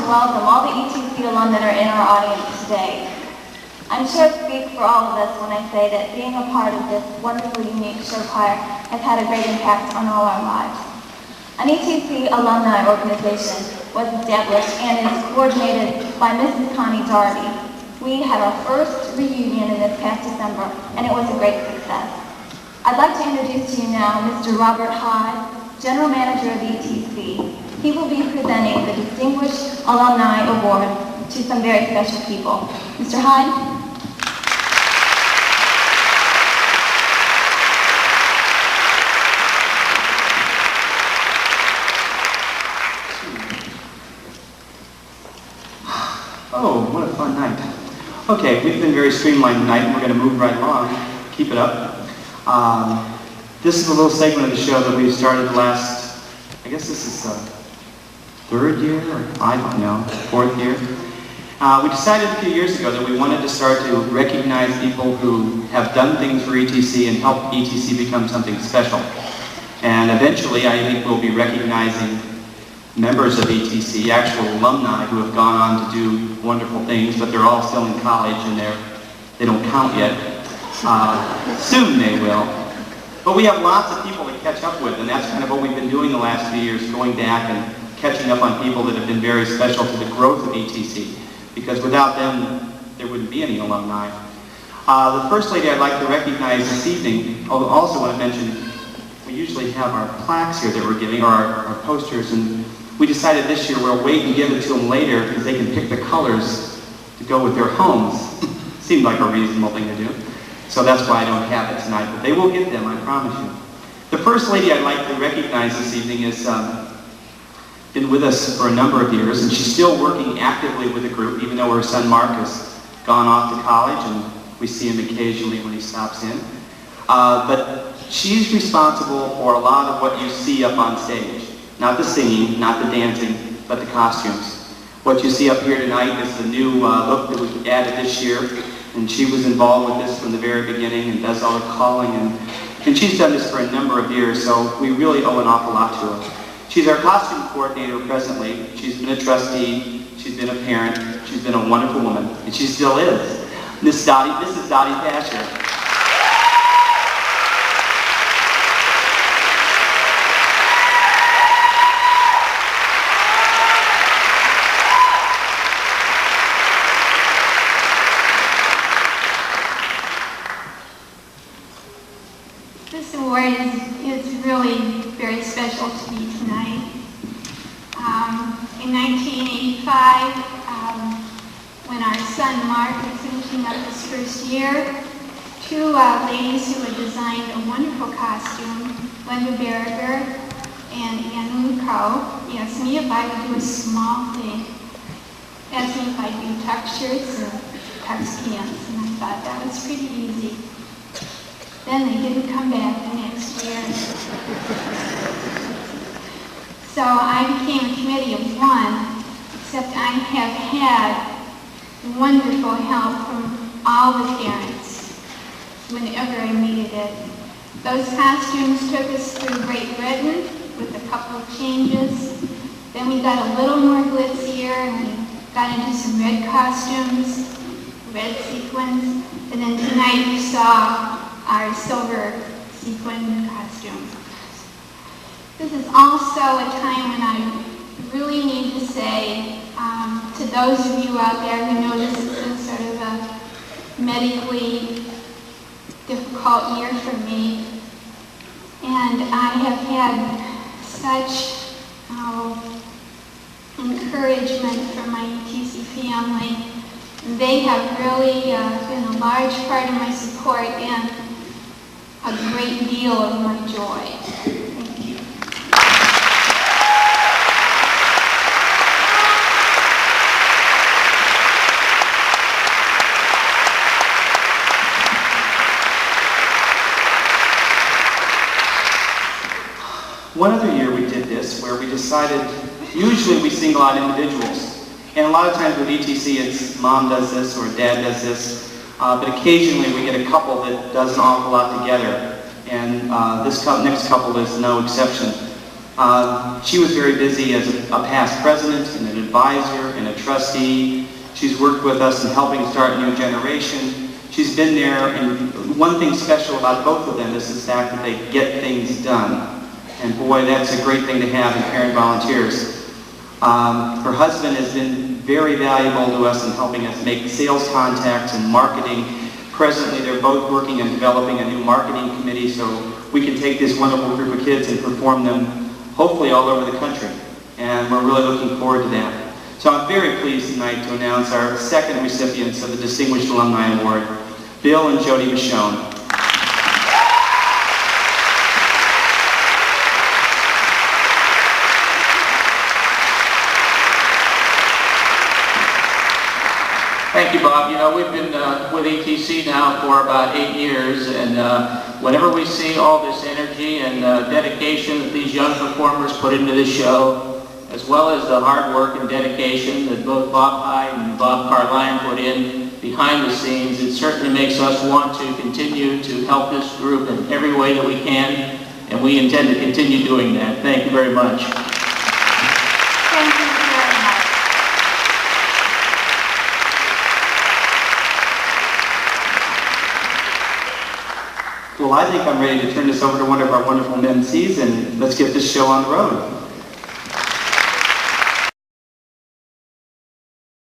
welcome all the ETC alum that are in our audience today. I'm sure I speak for all of us when I say that being a part of this wonderful, unique show choir has had a great impact on all our lives. An ETC alumni organization was established and is coordinated by Mrs. Connie Doherty. We had our first reunion in this past December, and it was a great success. I'd like to introduce to you now Mr. Robert Hyde, General Manager of ETC. He will be presenting the Distinguished Alumni Award to some very special people. Mr. Hyde? Oh, what a fun night. Okay, we've been very streamlined tonight, and we're going to move right along. Keep it up. This is a little segment of the show that we've started the last, I guess this is third year, or I don't know, fourth year. We decided a few years ago that we wanted to start to recognize people who have done things for ETC and help ETC become something special. And eventually, I think we'll be recognizing members of ETC, actual alumni who have gone on to do wonderful things, but they're all still in college and they don't count yet. Soon they will. But we have lots of people to catch up with, and that's kind of what we've been doing the last few years, going back and catching up on people that have been very special to the growth of ETC, because without them, there wouldn't be any alumni. The first lady I'd like to recognize this evening, I also want to mention, we usually have our plaques here that we're giving, or our posters, and we decided this year we'll wait and give it to them later because they can pick the colors to go with their homes. Seemed like a reasonable thing to do. So that's why I don't have it tonight, but they will get them, I promise you. The first lady I'd like to recognize this evening is been with us for a number of years, and she's still working actively with the group, even though her son Mark has gone off to college, and we see him occasionally when he stops in. But she's responsible for a lot of what you see up on stage. Not the singing, not the dancing, but the costumes. What you see up here tonight is the new look that was added this year, and she was involved with this from the very beginning and does all the calling, and she's done this for a number of years, so we really owe an awful lot to her. She's our costume coordinator presently. She's been a trustee, she's been a parent, she's been a wonderful woman, and she still is. Mrs. Dottie Pasher. This award is really very special to me tonight. In 1985, when our son Mark was finishing up his first year, two ladies who had designed a wonderful costume, Linda Berger and Anne Luco, asked me if I would do a small thing. Asked me if I'd do tuck shirts or tux pants, and I thought that was pretty easy. Then they didn't come back the next year. So I became a committee of one, except I have had wonderful help from all the parents whenever I needed it. Those costumes took us through Great Britain with a couple of changes. Then we got a little more glitzier and we got into some red costumes, red sequins, and then tonight you saw our silver sequin costume. This is also a time when I really need to say to those of you out there who know this has been sort of a medically difficult year for me, and I have had such encouragement from my ETC family. They have really been a large part of my support and a great deal of my joy. Thank you. One other year we did this where we decided, usually we single out individuals, and a lot of times with ETC it's mom does this or dad does this, but occasionally we get a couple that does an awful lot together, and this next couple is no exception. She was very busy as a past president and an advisor and a trustee. She's worked with us in helping start a new generation. She's been there, and one thing special about both of them is the fact that they get things done. And boy, that's a great thing to have in parent volunteers. Her husband has been very valuable to us in helping us make sales contacts and marketing. Presently, they're both working on developing a new marketing committee so we can take this wonderful group of kids and perform them hopefully all over the country. And we're really looking forward to that. So I'm very pleased tonight to announce our second recipients of the Distinguished Alumni Award, Bill and Jody Michonne. Thank you, Bob. You know, we've been with ETC now for about 8 years, and whenever we see all this energy and dedication that these young performers put into this show, as well as the hard work and dedication that both Bob Hyde and Bob Carline put in behind the scenes, it certainly makes us want to continue to help this group in every way that we can, and we intend to continue doing that. Thank you very much. Thank you very much. Well, I think I'm ready to turn this over to one of our wonderful MCs, and let's get this show on the road.